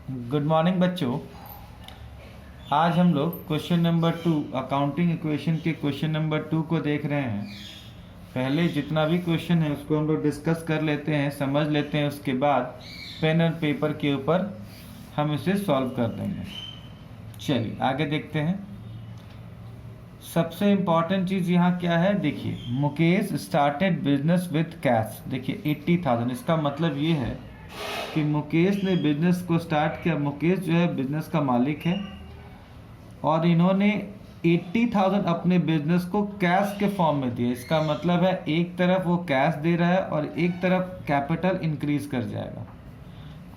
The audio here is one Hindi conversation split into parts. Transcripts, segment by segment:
गुड मॉर्निंग बच्चों। आज हम लोग क्वेश्चन नंबर 2 अकाउंटिंग इक्वेशन के क्वेश्चन नंबर 2 को देख रहे हैं। पहले जितना भी क्वेश्चन है उसको हम लोग डिस्कस कर लेते हैं, समझ लेते हैं, उसके बाद पेन एंड पेपर के ऊपर हम इसे सॉल्व कर देंगे। चलिए आगे देखते हैं। सबसे इम्पॉर्टेंट चीज़ यहाँ क्या है, देखिए Mukesh started business with cash. देखिए 80,000, इसका मतलब ये है कि मुकेश ने बिजनेस को स्टार्ट किया। मुकेश जो है बिजनेस का मालिक है और इन्होंने 80,000 अपने बिजनेस को कैश के फॉर्म में दिया। इसका मतलब है एक तरफ वो कैश दे रहा है और एक तरफ कैपिटल इंक्रीज कर जाएगा।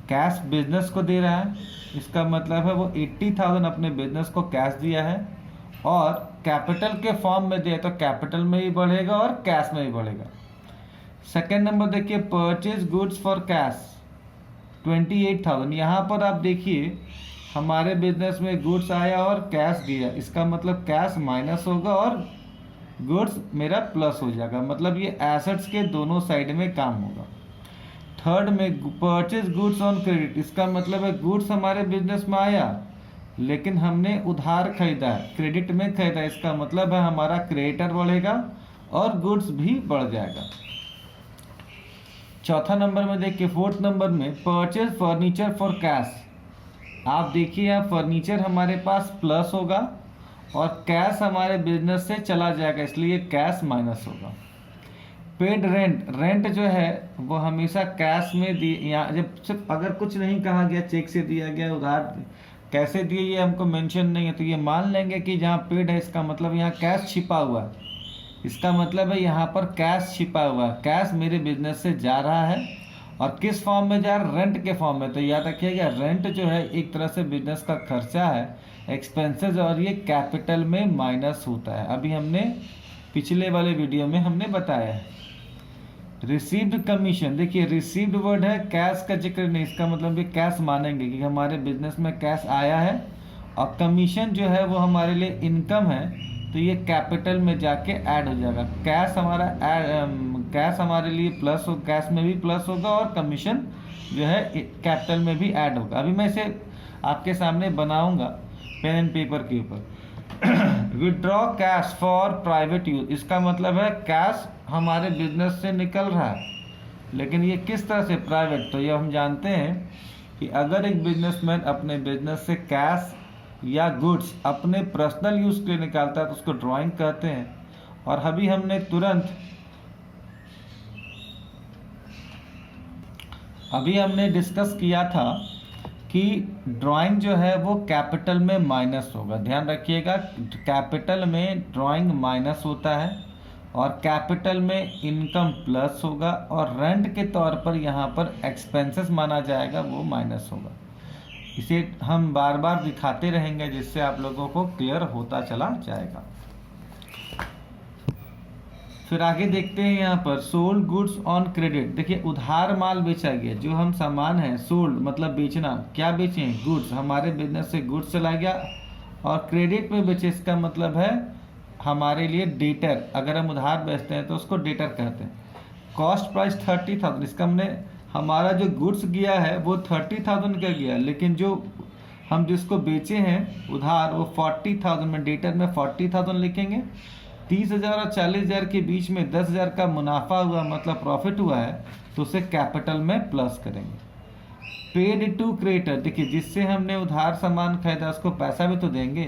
कैश बिजनेस को दे रहा है, इसका मतलब है वो 80,000 अपने बिजनेस को कैश दिया है और कैपिटल के फॉर्म में दिया, तो कैपिटल में भी बढ़ेगा और कैश में भी बढ़ेगा। सेकेंड नंबर देखिए, परचेज गुड्स फॉर कैश 28,000। यहाँ पर आप देखिए हमारे बिजनेस में गुड्स आया और कैश दिया, इसका मतलब कैश माइनस होगा और गुड्स मेरा प्लस हो जाएगा। मतलब ये एसेट्स के दोनों साइड में काम होगा। थर्ड में परचेज गुड्स ऑन क्रेडिट, इसका मतलब है गुड्स हमारे बिजनेस में आया लेकिन हमने उधार खरीदा है, क्रेडिट में खरीदा, इसका मतलब है हमारा क्रेडिटर बढ़ेगा और गुड्स भी बढ़ जाएगा। चौथा नंबर में देखिए, फोर्थ नंबर में परचेज फर्नीचर फॉर कैश। आप देखिए यहाँ फर्नीचर हमारे पास प्लस होगा और कैश हमारे बिजनेस से चला जाएगा, इसलिए कैश माइनस होगा। पेड रेंट, रेंट जो है वो हमेशा कैश में दिए, यहाँ जब सिर्फ अगर कुछ नहीं कहा गया, चेक से दिया गया, उधार कैसे दिए ये हमको मेंशन नहीं है, तो ये मान लेंगे कि जहाँ पेड है इसका मतलब यहाँ कैश छिपा हुआ है। इसका मतलब है यहाँ पर कैश छिपा हुआ है, कैश मेरे बिजनेस से जा रहा है और किस फॉर्म में जा रहा है, रेंट के फॉर्म में। तो याद रखिएगा रेंट जो है एक तरह से बिजनेस का खर्चा है, एक्सपेंसेस, और ये कैपिटल में माइनस होता है। अभी हमने पिछले वाले वीडियो में हमने बताया है। रिसीव्ड कमीशन, देखिए रिसीव्ड वर्ड है, कैश का जिक्र नहीं, इसका मतलब ये कैश मानेंगे कि हमारे बिजनेस में कैश आया है। और कमीशन जो है वो हमारे लिए इनकम है, तो ये कैपिटल में जाके ऐड हो जाएगा। कैश हमारा कैश हमारे लिए प्लस हो, कैश में भी प्लस होगा और कमीशन जो है कैपिटल में भी ऐड होगा। अभी मैं इसे आपके सामने बनाऊंगा पेन एंड पेपर के ऊपर। Withdraw cash for private use, इसका मतलब है कैश हमारे बिजनेस से निकल रहा है लेकिन ये किस तरह से, प्राइवेट। तो ये हम जानते हैं कि अगर एक बिजनेसमैन अपने बिजनेस से कैश या गुड्स अपने पर्सनल यूज़ के लिए निकालता है तो उसको ड्राइंग कहते हैं। और अभी हमने डिस्कस किया था कि ड्राइंग जो है वो कैपिटल में माइनस होगा। ध्यान रखिएगा कैपिटल में ड्राइंग माइनस होता है और कैपिटल में इनकम प्लस होगा और रेंट के तौर पर यहाँ पर एक्सपेंसेस माना जाएगा, वो माइनस होगा। इसे हम बार बार दिखाते रहेंगे जिससे आप लोगों को क्लियर होता चला जाएगा। फिर आगे देखते हैं यहाँ पर सोल्ड गुड्स ऑन क्रेडिट। देखिए उधार माल बेचा गया, जो हम सामान है, सोल्ड मतलब बेचना, क्या बेचे हैं, गुड्स, हमारे बिजनेस से गुड्स चला गया और क्रेडिट में बेचे, इसका मतलब है हमारे लिए डेटर। अगर हम उधार बेचते हैं तो उसको डेटर कहते हैं। कॉस्ट प्राइस 30,000, इसका हमने हमारा जो गुड्स गया है वो 30,000 का गया, लेकिन जो हम जिसको बेचे हैं उधार वो 40,000 में, डेटर में 40,000 लिखेंगे। 30,000 और 40,000 के बीच में 10,000 का मुनाफा हुआ, मतलब प्रॉफिट हुआ है, तो उसे कैपिटल में प्लस करेंगे। पेड टू क्रेडिटर, देखिए जिससे हमने उधार सामान खरीदा उसको पैसा भी तो देंगे,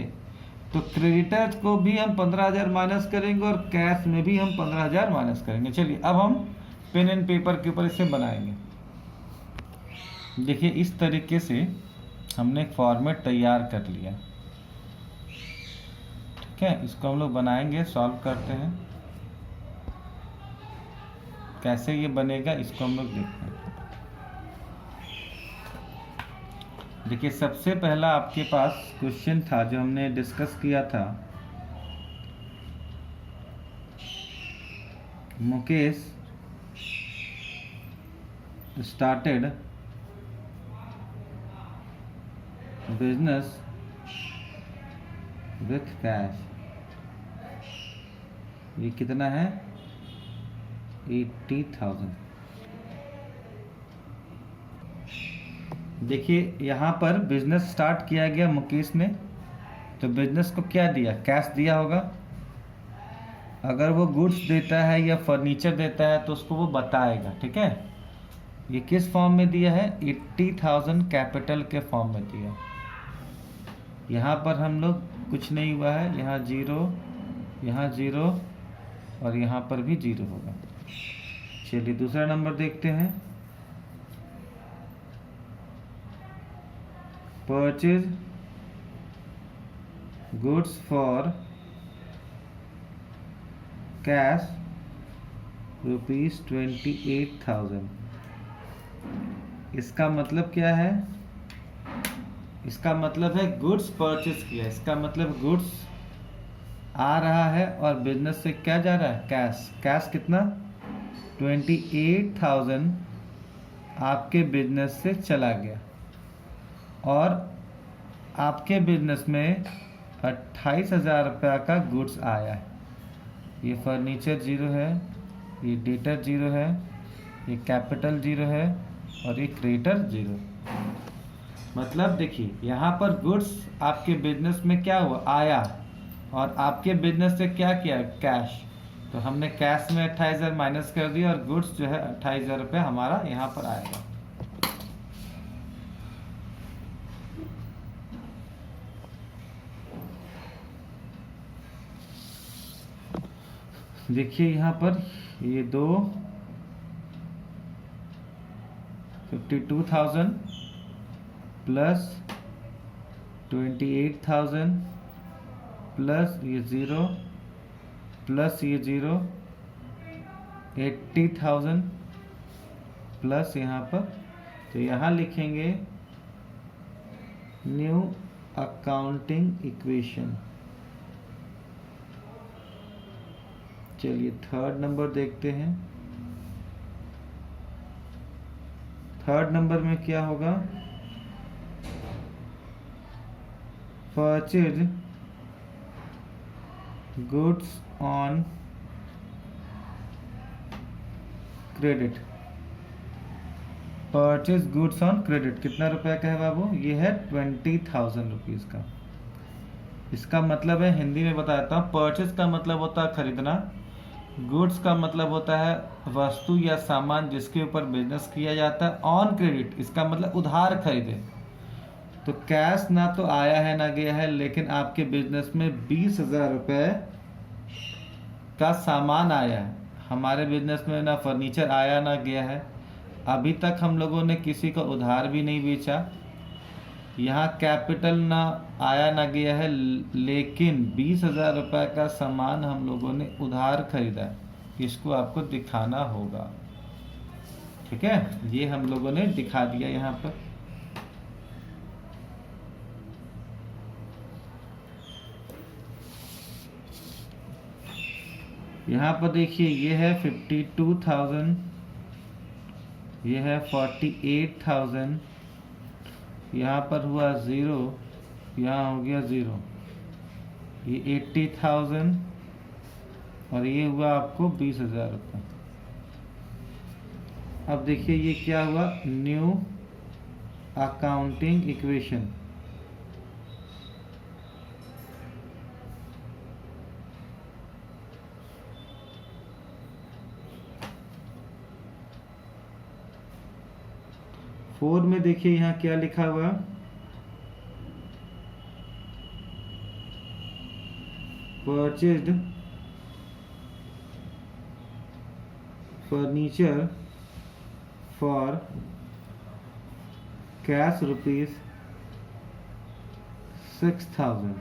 तो क्रेडिटर को भी हम 15,000 माइनस करेंगे और कैश में भी हम 15,000 माइनस करेंगे। चलिए अब हम पेन एंड पेपर के ऊपर इसे बनाएंगे। देखिए इस तरीके से हमने एक फॉर्मेट तैयार कर लिया, ठीक है। इसको हम लोग बनाएंगे, सॉल्व करते हैं कैसे ये बनेगा, इसको हम लोग देखते हैं। देखिए सबसे पहला आपके पास क्वेश्चन था जो हमने डिस्कस किया था, Mukesh started business with cash. ये कितना है, 80,000। देखिए यहाँ पर बिजनेस स्टार्ट किया गया मुकेश ने, तो बिजनेस को क्या दिया, कैश दिया होगा। अगर वो गुड्स देता है या फर्नीचर देता है तो उसको वो बताएगा, ठीक है। ये किस फॉर्म में दिया है, 80,000 कैपिटल के फॉर्म में दिया। यहाँ पर हम लोग कुछ नहीं हुआ है, यहाँ जीरो, यहाँ जीरो और यहाँ पर भी जीरो होगा। चलिए दूसरा नंबर देखते हैं। Purchase goods for cash ₹28,000। इसका मतलब क्या है, इसका मतलब है गुड्स परचेज किया, इसका मतलब गुड्स आ रहा है और बिजनेस से क्या जा रहा है, कैश। कैश कितना, 28,000 आपके बिजनेस से चला गया और आपके बिजनेस में 28,000 रुपया का गुड्स आया है। ये फर्नीचर जीरो है, ये डेटर जीरो है, ये कैपिटल जीरो है और ये क्रेडिटर जीरो। मतलब देखिए यहाँ पर गुड्स आपके बिजनेस में क्या हुआ, आया और आपके बिजनेस से क्या किया, कैश। तो हमने कैश में 28,000 माइनस कर दिया और गुड्स जो है 28,000 रुपये हमारा यहाँ पर आएगा। देखिए यहाँ पर ये दो 52,000 प्लस 28,000 प्लस ये ज़ीरो प्लस ये ज़ीरो 80,000 प्लस यहाँ पर, तो यहाँ लिखेंगे न्यू अकाउंटिंग इक्वेशन। चलिए थर्ड नंबर देखते हैं। थर्ड नंबर में क्या होगा, purchase goods on credit. Purchase goods on credit कितना रुपए का है बाबू, ये है 20,000 रुपीज़ का। इसका मतलब है, हिंदी में बताता हूँ, परचेज का मतलब होता है खरीदना, गुड्स का मतलब होता है वस्तु या सामान जिसके ऊपर बिजनेस किया जाता है, ऑन क्रेडिट इसका मतलब उधार खरीदे। तो कैश ना तो आया है ना गया है, लेकिन आपके बिजनेस में 20,000 रुपये का सामान आया है। हमारे बिजनेस में ना फर्नीचर आया ना गया है, अभी तक हम लोगों ने किसी को उधार भी नहीं बेचा, यहाँ कैपिटल ना आया ना गया है, लेकिन 20,000 रुपये का सामान हम लोगों ने उधार खरीदा है। इसको आपको दिखाना होगा, ठीक है। ये हम लोगों ने दिखा दिया यहाँ पर। यहाँ पर देखिए ये है 52,000, ये है 48,000, यहाँ पर हुआ ज़ीरो, यहाँ हो गया ज़ीरो, ये 80,000 और ये हुआ आपको 20,000 रुपये। अब देखिए ये क्या हुआ, न्यू अकाउंटिंग इक्वेशन। फोर में देखिए यहाँ क्या लिखा हुआ, परचेज्ड फर्नीचर फॉर कैश ₹6,000।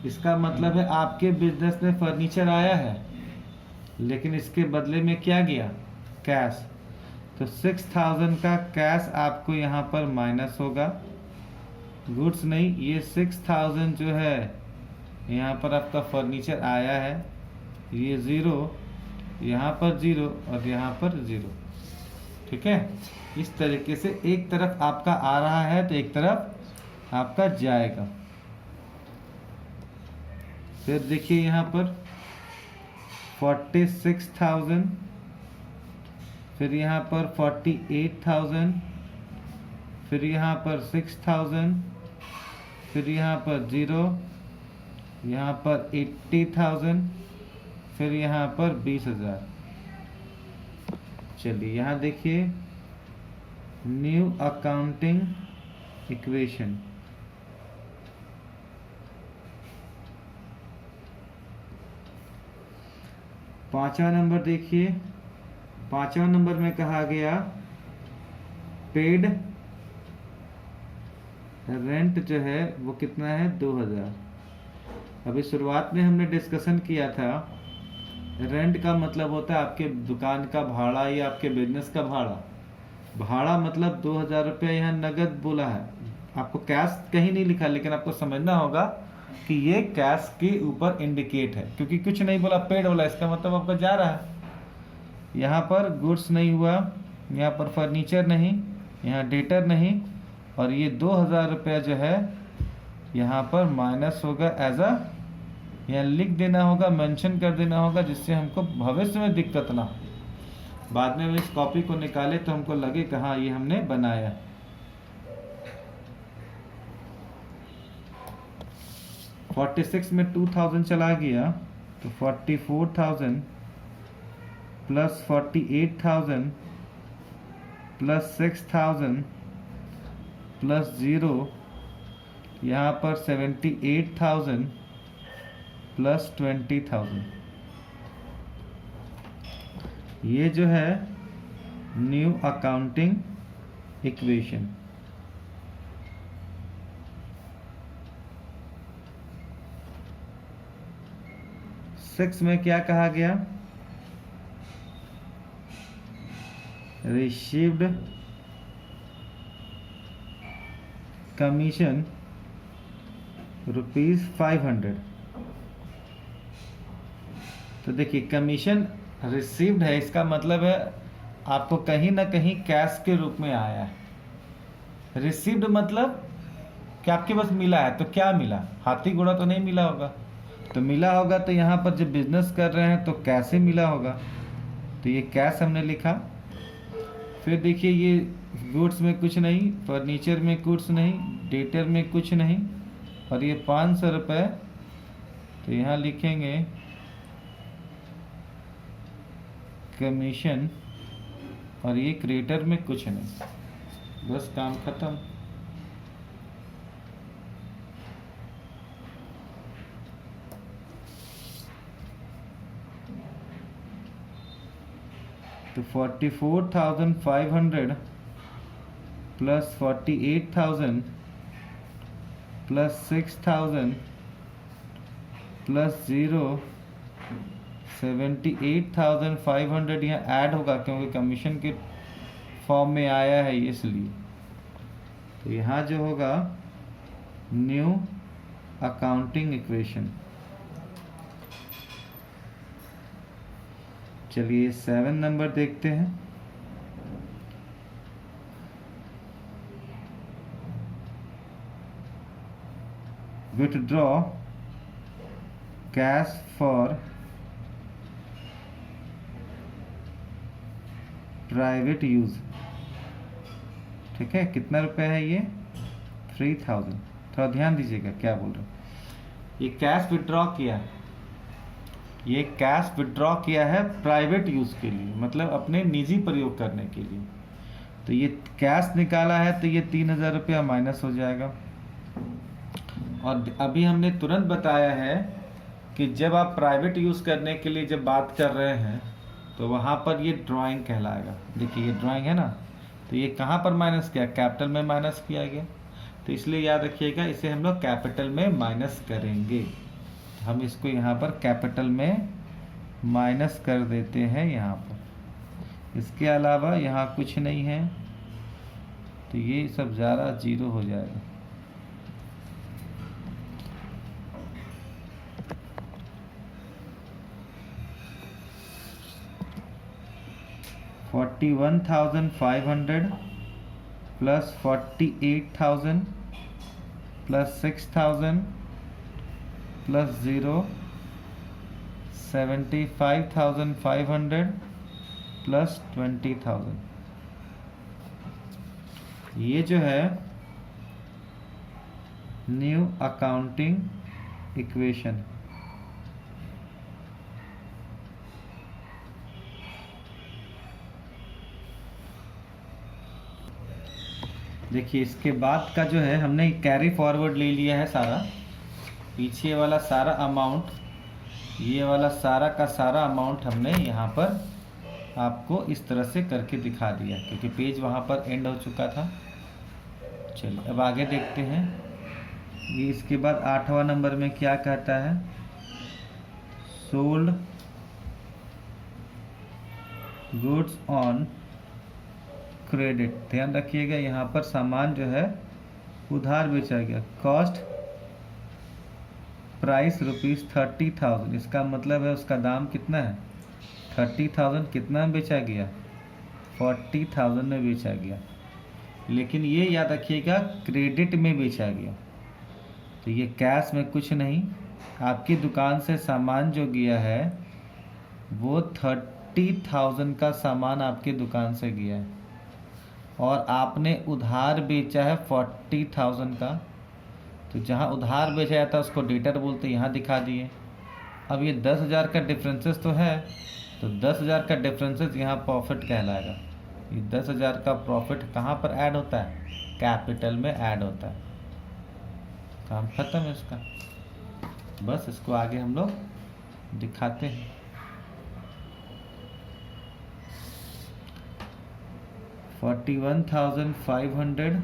इसका मतलब है आपके बिजनेस में फर्नीचर आया है, लेकिन इसके बदले में क्या गया, कैश। तो 6,000 का कैश आपको यहाँ पर माइनस होगा, गुड्स नहीं, ये 6,000 जो है यहाँ पर आपका फर्नीचर आया है, ये ज़ीरो, यहाँ पर ज़ीरो और यहाँ पर ज़ीरो, ठीक है। इस तरीके से एक तरफ आपका आ रहा है तो एक तरफ आपका जाएगा। फिर देखिए यहाँ पर 46,000, फिर यहाँ पर 48,000, फिर यहाँ पर 6,000, फिर यहाँ पर 0, यहाँ पर 80,000, फिर यहाँ पर 20,000। चलिए यहाँ देखिए न्यू अकाउंटिंग इक्वेशन। पांचवा नंबर देखिए, पांचवा नंबर में कहा गया पेड रेंट जो है वो कितना है 2,000। अभी शुरुआत में हमने डिस्कशन किया था रेंट का मतलब होता है आपके दुकान का भाड़ा या आपके बिजनेस का भाड़ा। भाड़ा मतलब 2,000 रुपया यहाँ नगद बोला है, आपको कैश कहीं नहीं लिखा, लेकिन आपको समझना होगा कि ये कैश के ऊपर इंडिकेट है, क्योंकि कुछ नहीं बोला पेड बोला, इसका मतलब आपका जा रहा है। यहाँ पर गुड्स नहीं हुआ, यहाँ पर फर्नीचर नहीं, यहाँ डेटर नहीं, और ये 2,000 रुपया जो है यहाँ पर माइनस होगा एज अ, यहाँ लिख देना होगा, मेंशन कर देना होगा, जिससे हमको भविष्य में दिक्कत ना हो। बाद में इस कॉपी को निकाले तो हमको लगे कि हाँ ये हमने बनाया। फोर्टी 46 में 2,000 चला गया तो 44,000 प्लस 48,000 प्लस 6,000 प्लस 0, यहाँ पर 78,000 प्लस 20,000। ये जो है न्यू अकाउंटिंग इक्वेशन। सिक्स में क्या कहा गया, रिसीव्ड कमीशन ₹500। तो देखिए कमीशन रिसीव्ड है, इसका मतलब है आपको कहीं ना कहीं कैश के रूप में आया है। रिसीव्ड मतलब कि आपके पास मिला है, तो क्या मिला, हाथी घोड़ा तो नहीं मिला होगा, तो मिला होगा तो यहाँ पर जब बिजनेस कर रहे हैं तो कैसे मिला होगा, तो ये कैश हमने लिखा। फिर देखिए ये गुड्स में कुछ नहीं, फर्नीचर में कुछ नहीं, डेटर में कुछ नहीं, और ये 500 रुपये, तो यहाँ लिखेंगे कमीशन, और ये क्रेडिटर में कुछ नहीं, बस काम खत्म। तो 44,500 प्लस 48,000 प्लस 6,000 प्लस 0, 78,500 यहाँ ऐड होगा क्योंकि कमीशन के फॉर्म में आया है इसलिए। तो यहाँ जो होगा न्यू अकाउंटिंग इक्वेशन। चलिए 7 नंबर देखते हैं। Withdraw cash for private use. ठीक है, कितना रुपए है ये 3,000। थोड़ा ध्यान दीजिएगा क्या बोल रहे हैं। ये कैश विथड्रॉ किया, ये कैश विथड्रॉ किया है प्राइवेट यूज़ के लिए, मतलब अपने निजी प्रयोग करने के लिए। तो ये कैश निकाला है तो ये 3,000 रुपया माइनस हो जाएगा। और अभी हमने तुरंत बताया है कि जब आप प्राइवेट यूज़ करने के लिए जब बात कर रहे हैं तो वहाँ पर ये ड्राइंग कहलाएगा। देखिए ये ड्राइंग है ना, तो ये कहाँ पर माइनस किया, कैपिटल में माइनस किया गया, तो इसलिए याद रखिएगा इसे हम लोग कैपिटल में माइनस करेंगे। हम इसको यहाँ पर कैपिटल में माइनस कर देते हैं यहाँ पर। इसके अलावा यहाँ कुछ नहीं है, तो ये सब ज़्यादा 0 हो जाएगा। $41,500 प्लस 48,000 प्लस 6,000 प्लस 0, 75,500 प्लस 20,000। ये जो है न्यू अकाउंटिंग इक्वेशन। देखिए इसके बाद का जो है हमने कैरी फॉरवर्ड ले लिया है सारा, पीछे वाला सारा अमाउंट, ये वाला सारा का सारा अमाउंट हमने यहाँ पर आपको इस तरह से करके दिखा दिया, क्योंकि पेज वहाँ पर एंड हो चुका था। चलिए अब आगे देखते हैं। ये इसके बाद 8वां नंबर में क्या कहता है, सोल्ड गुड्स ऑन क्रेडिट। ध्यान रखिएगा यहाँ पर सामान जो है उधार बेचा गया। कॉस्ट प्राइस ₹30,000, इसका मतलब है उसका दाम कितना है 30,000। कितना में बेचा गया 40,000 में बेचा गया, लेकिन ये याद रखिएगा क्रेडिट में बेचा गया। तो ये कैश में कुछ नहीं, आपकी दुकान से सामान जो गया है वो 30,000 का सामान आपकी दुकान से गया है, और आपने उधार बेचा है 40,000 का। तो जहाँ उधार बेचा जाता है उसको डेटर बोलते हैं, यहाँ दिखा दिए। अब ये 10,000 का डिफरेंसेस तो है, तो 10,000 का डिफरेंसेस यहाँ प्रॉफिट कहलाएगा। ये 10,000 का प्रॉफिट कहाँ पर ऐड होता है, कैपिटल में ऐड होता है। काम खत्म है इसका। बस इसको आगे हम लोग दिखाते हैं। $41,500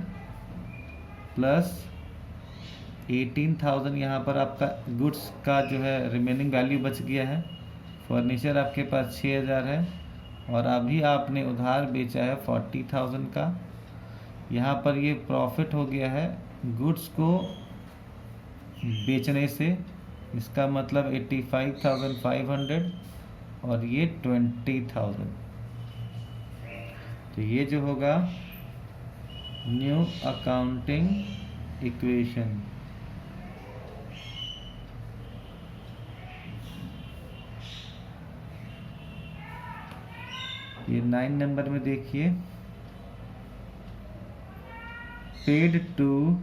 प्लस 18,000 यहाँ पर आपका गुड्स का जो है रिमेनिंग वैल्यू बच गया है। फर्नीचर आपके पास 6,000 है, और अभी आपने उधार बेचा है 40,000 का। यहाँ पर ये प्रॉफिट हो गया है गुड्स को बेचने से, इसका मतलब 85,500 और ये 20,000। तो ये जो होगा न्यू अकाउंटिंग इक्वेशन। ये 9 नंबर में देखिए, पेड टू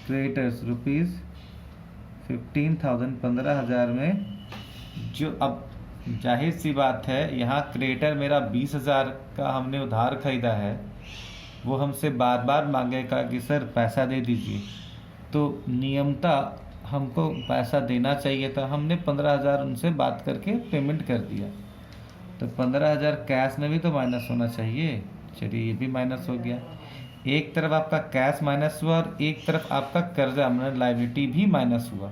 क्रेडिटर्स ₹15,000, 15,000 में। जो अब जाहिर सी बात है, यहाँ क्रेडिटर मेरा 20,000 का हमने उधार खरीदा है, वो हमसे बार बार मांगेगा कि सर पैसा दे दीजिए। तो नियमता हमको पैसा देना चाहिए था, हमने 15,000 उनसे बात करके पेमेंट कर दिया। तो 15,000 कैश में भी तो माइनस होना चाहिए। चलिए ये भी माइनस हो गया। एक तरफ आपका कैश माइनस हुआ और एक तरफ आपका कर्जा मतलब लायबिलिटी भी माइनस हुआ।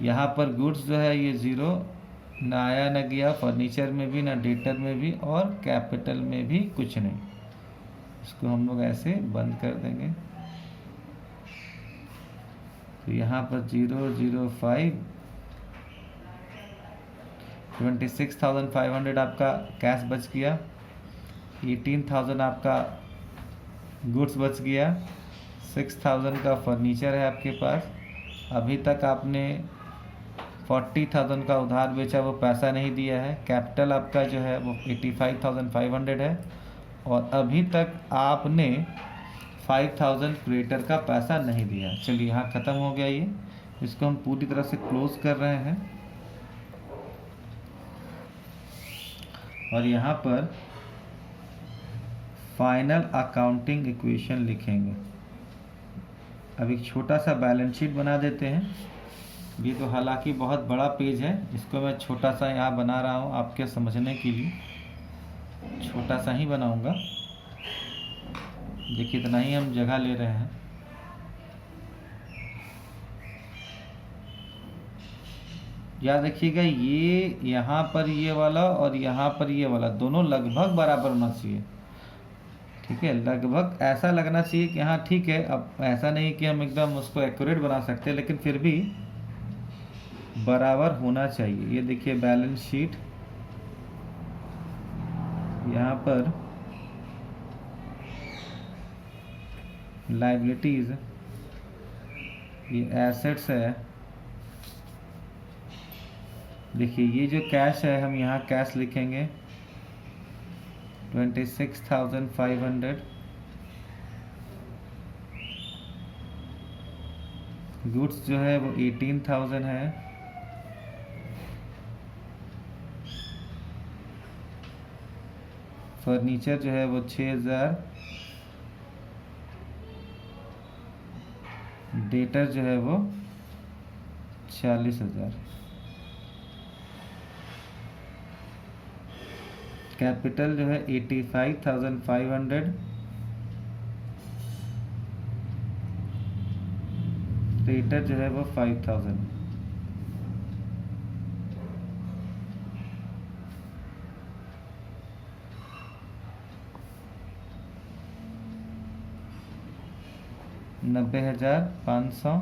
यहाँ पर गुड्स जो है ये ज़ीरो, ना आया ना गया, फर्नीचर में भी ना, डेटर में भी, और कैपिटल में भी कुछ नहीं। इसको हम लोग ऐसे बंद कर देंगे। तो यहाँ पर 005, 26,500 आपका कैश बच गया, 18,000 आपका गुड्स बच गया, 6,000 का फर्नीचर है आपके पास। अभी तक आपने 40,000 का उधार बेचा, वो पैसा नहीं दिया है। कैपिटल आपका जो है वो 85,500 है, और अभी तक आपने 5,000 क्रेडिटर का पैसा नहीं दिया। चलिए यहाँ ख़त्म हो गया ये। इसको हम पूरी तरह से क्लोज कर रहे हैं, और यहाँ पर फाइनल अकाउंटिंग इक्वेशन लिखेंगे। अब एक छोटा सा बैलेंस शीट बना देते हैं। ये तो हालांकि बहुत बड़ा पेज है, इसको मैं छोटा सा यहाँ बना रहा हूँ आपके समझने के लिए, छोटा सा ही बनाऊँगा। देखिए इतना ही हम जगह ले रहे हैं। याद रखिएगा ये यहाँ पर ये वाला और यहाँ पर ये वाला दोनों लगभग बराबर होना चाहिए। ठीक है, लगभग ऐसा लगना चाहिए कि हाँ ठीक है। अब ऐसा नहीं कि हम एकदम उसको एक्यूरेट बना सकते, लेकिन फिर भी बराबर होना चाहिए। ये देखिए बैलेंस शीट, यहाँ पर लायबिलिटीज, ये एसेट्स है, देखिए ये जो कैश है हम यहाँ कैश लिखेंगे 26,500, गुड्स जो है वो 18,000 है, फर्नीचर जो है वो 6,000, डेटर जो है वो 40,000, कैपिटल जो है 85,500, डेटर जो है वो 5,000। $90,500।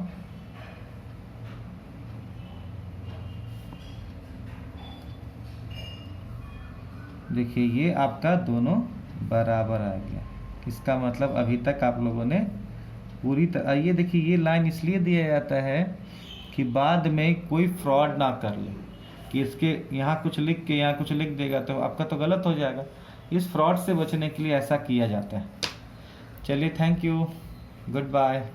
देखिए ये आपका दोनों बराबर आ गया। इसका मतलब अभी तक आप लोगों ने पूरी तरह, ये देखिए ये लाइन इसलिए दिया जाता है कि बाद में कोई फ्रॉड ना कर ले, कि इसके यहाँ कुछ लिख के यहाँ कुछ लिख देगा तो आपका तो गलत हो जाएगा। इस फ्रॉड से बचने के लिए ऐसा किया जाता है। चलिए, थैंक यू, गुड बाय।